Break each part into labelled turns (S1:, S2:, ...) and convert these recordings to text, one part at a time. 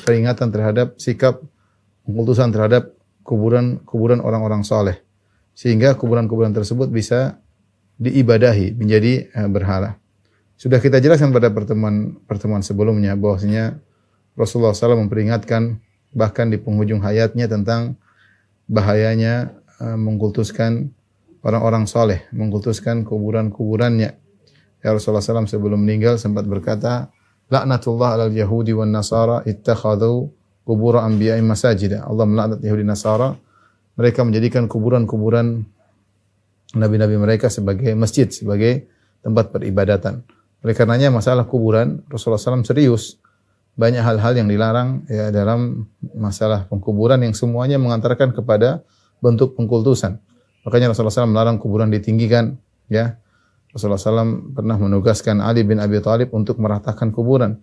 S1: peringatan terhadap sikap pengkultusan terhadap kuburan orang-orang saleh. Sehingga kuburan-kuburan tersebut bisa diibadahi menjadi berhala. Sudah kita jelaskan pada pertemuan sebelumnya bahwasanya Rasulullah SAW memperingatkan bahkan di penghujung hayatnya tentang bahayanya mengkultuskan orang-orang saleh, mengkultuskan kuburan-kuburannya. Ya Rasulullah SAW sebelum meninggal sempat berkata, "Laknatullah 'alal yahudi wan nasara ittakhadhu qubur anbiya'i masajida." Allah melaknat Yahudi Nasara, mereka menjadikan kuburan-kuburan nabi-nabi mereka sebagai masjid, sebagai tempat peribadatan. Oleh karenanya masalah kuburan Rasulullah SAW serius. Banyak hal-hal yang dilarang ya dalam masalah pengkuburan yang semuanya mengantarkan kepada bentuk pengkultusan. Makanya Rasulullah SAW melarang kuburan ditinggikan. Ya, Rasulullah SAW pernah menugaskan Ali bin Abi Thalib untuk meratakan kuburan.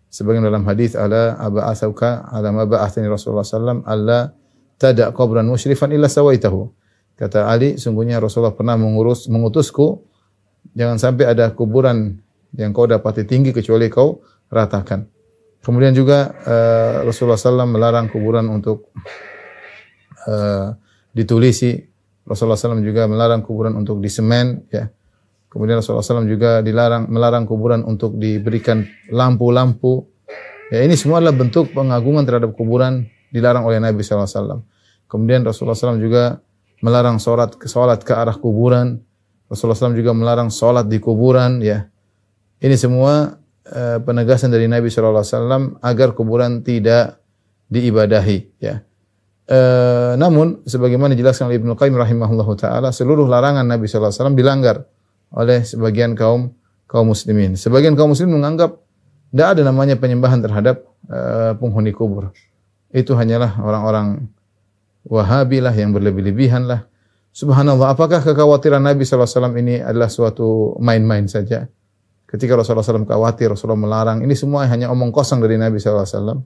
S1: Sebagian dalam hadis ala aba'atsauka ala ma ba'atsani Rasulullah SAW alla tada' qabran musyrifan illa sawaitahu. Kata Ali, sungguhnya Rasulullah pernah mengutusku, jangan sampai ada kuburan yang kau dapati tinggi kecuali kau ratakan. Kemudian juga Rasulullah SAW melarang kuburan untuk ditulisi. Rasulullah SAW juga melarang kuburan untuk disemen. Ya. Kemudian Rasulullah SAW juga melarang kuburan untuk diberikan lampu-lampu. Ya, ini semua adalah bentuk pengagungan terhadap kuburan dilarang oleh Nabi SAW. Kemudian Rasulullah SAW juga melarang salat ke arah kuburan. Rasulullah SAW juga melarang salat di kuburan. Ya, ini semua penegasan dari Nabi SAW agar kuburan tidak diibadahi. Ya, namun sebagaimana dijelaskan oleh Ibnu Qayyim rahimahullahu taala, seluruh larangan Nabi SAW dilanggar oleh sebagian kaum muslimin. Sebagian kaum muslimin menganggap tidak ada namanya penyembahan terhadap penghuni kubur. Itu hanyalah orang-orang Wahabi lah yang berlebih-lebihan lah. Subhanallah, apakah kekhawatiran Nabi SAW ini adalah suatu main-main saja? Ketika Rasulullah SAW khawatir, Rasulullah melarang, ini semua hanya omong kosong dari Nabi SAW.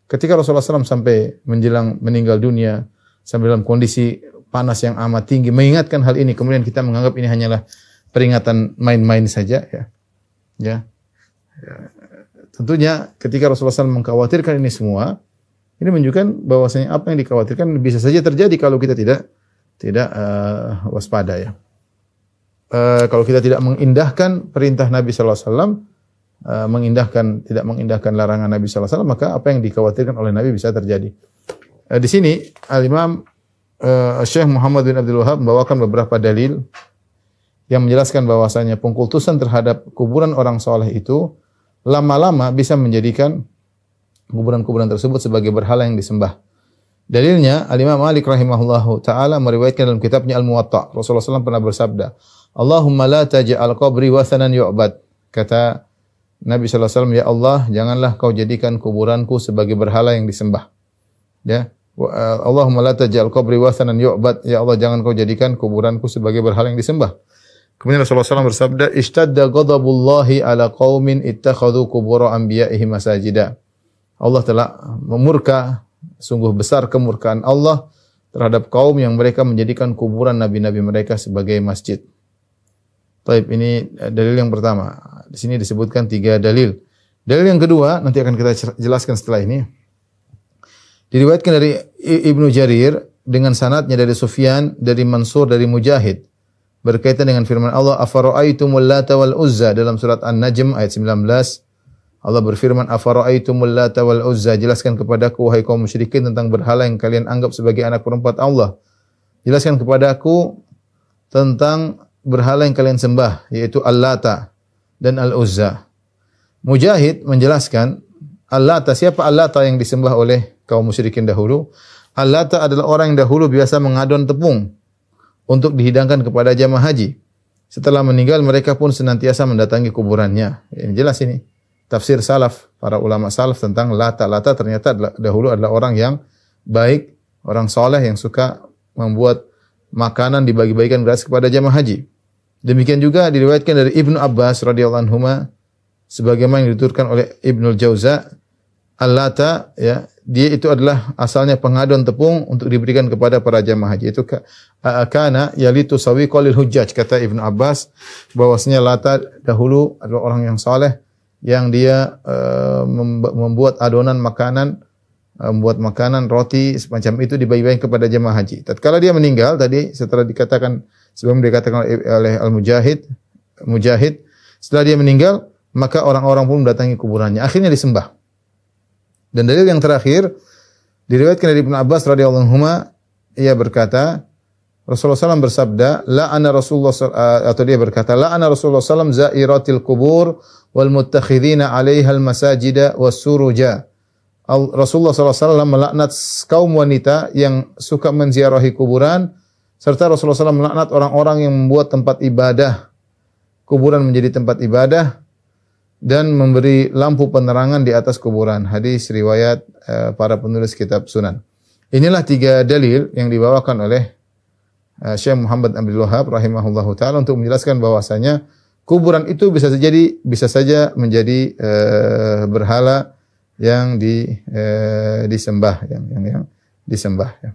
S1: Ketika Rasulullah SAW sampai menjelang meninggal dunia, sampai dalam kondisi panas yang amat tinggi, mengingatkan hal ini, kemudian kita menganggap ini hanyalah peringatan main-main saja. Ya. Tentunya ketika Rasulullah SAW mengkhawatirkan ini semua, ini menunjukkan bahwasanya apa yang dikhawatirkan bisa saja terjadi kalau kita tidak waspada ya. Kalau kita tidak mengindahkan perintah Nabi sallallahu alaihi wasallam, tidak mengindahkan larangan Nabi sallallahu alaihi wasallam, maka apa yang dikhawatirkan oleh Nabi bisa terjadi. Di sini Al-Imam Syekh Muhammad bin Abdul Wahhab membawakan beberapa dalil yang menjelaskan bahwasanya pengkultusan terhadap kuburan orang saleh itu lama-lama bisa menjadikan kuburan-kuburan tersebut sebagai berhala yang disembah. Dalilnya Al-Imam Malik rahimahullahu taala meriwayatkan dalam kitabnya Al-Muwatta, Rasulullah SAW pernah bersabda, "Allahumma la taj'al qabri wathanan yu'bad." Kata Nabi sallallahu alaihi wasallam, "Ya Allah, janganlah kau jadikan kuburanku sebagai berhala yang disembah." Ya. Allahumma la taj'al qabri wathanan yu'bad. Ya Allah, jangan kau jadikan kuburanku sebagai berhala yang disembah. Kemudian Rasulullah SAW bersabda, "Ishtadda ghadabullahi ala qaumin ittakhadhu qubur anbiya'ihim masajida." Allah telah memurka, sungguh besar kemurkaan Allah terhadap kaum yang mereka menjadikan kuburan nabi-nabi mereka sebagai masjid. Baik, ini dalil yang pertama. Di sini disebutkan 3 dalil. Dalil yang kedua nanti akan kita jelaskan setelah ini. Diriwayatkan dari Ibnu Jarir dengan sanadnya dari Sufyan, dari Mansur, dari Mujahid berkaitan dengan firman Allah, "Afara'aitumul Lata wal Uzza" dalam surat An-Najm ayat 19. Allah berfirman, "Afara'aitumul Lata wal Uzza", jelaskan kepadaku wahai kaum musyrikin tentang berhala yang kalian anggap sebagai anak perempuan Allah. Jelaskan kepadaku tentang berhala yang kalian sembah, yaitu Al-Lata dan Al-Uzza. Mujahid menjelaskan, Al-Lata, siapa Al-Lata yang disembah oleh kaum musyrikin dahulu? Al-Lata adalah orang yang dahulu biasa mengadon tepung untuk dihidangkan kepada jamaah haji. Setelah meninggal mereka pun senantiasa mendatangi kuburannya. Ini jelas ini. Tafsir salaf, para ulama salaf tentang Lata. Lata ternyata dahulu adalah orang yang baik, orang soleh yang suka membuat makanan dibagi-bagikan gratis kepada jamaah haji. Demikian juga diriwayatkan dari Ibnu Abbas radhiyallahu anhuma sebagaimana yang dituturkan oleh Ibnu Jauza, Al-Lata ya, dia itu adalah asalnya pengadon tepung untuk diberikan kepada para jamaah haji. Itu kana yalitu sawiqal lil hujjaj, kata Ibnu Abbas bahwasanya Lata dahulu adalah orang yang saleh yang dia membuat adonan makanan, membuat makanan, roti semacam itu dibagi-bagi kepada jemaah haji. Tatkala dia meninggal tadi setelah dikatakan sebelum dikatakan oleh Mujahid, setelah dia meninggal maka orang-orang pun mendatangi kuburannya. Akhirnya disembah. Dan dalil yang terakhir diriwayatkan dari Ibnu Abbas radhiyallahu anhuma, ia berkata Rasulullah SAW bersabda, la ana Rasulullah SAW zairatil kubur wal muttakhidina 'alaiha al masajida was suruja. Rasulullah SAW melaknat kaum wanita yang suka menziarahi kuburan, serta Rasulullah SAW melaknat orang-orang yang membuat tempat ibadah kuburan menjadi tempat ibadah dan memberi lampu penerangan di atas kuburan. Hadis riwayat para penulis kitab Sunan. Inilah 3 dalil yang dibawakan oleh Syekh Muhammad Abdul Wahhab rahimahullahu taala untuk menjelaskan bahwasanya kuburan itu bisa saja menjadi berhala yang disembah, yang disembah ya.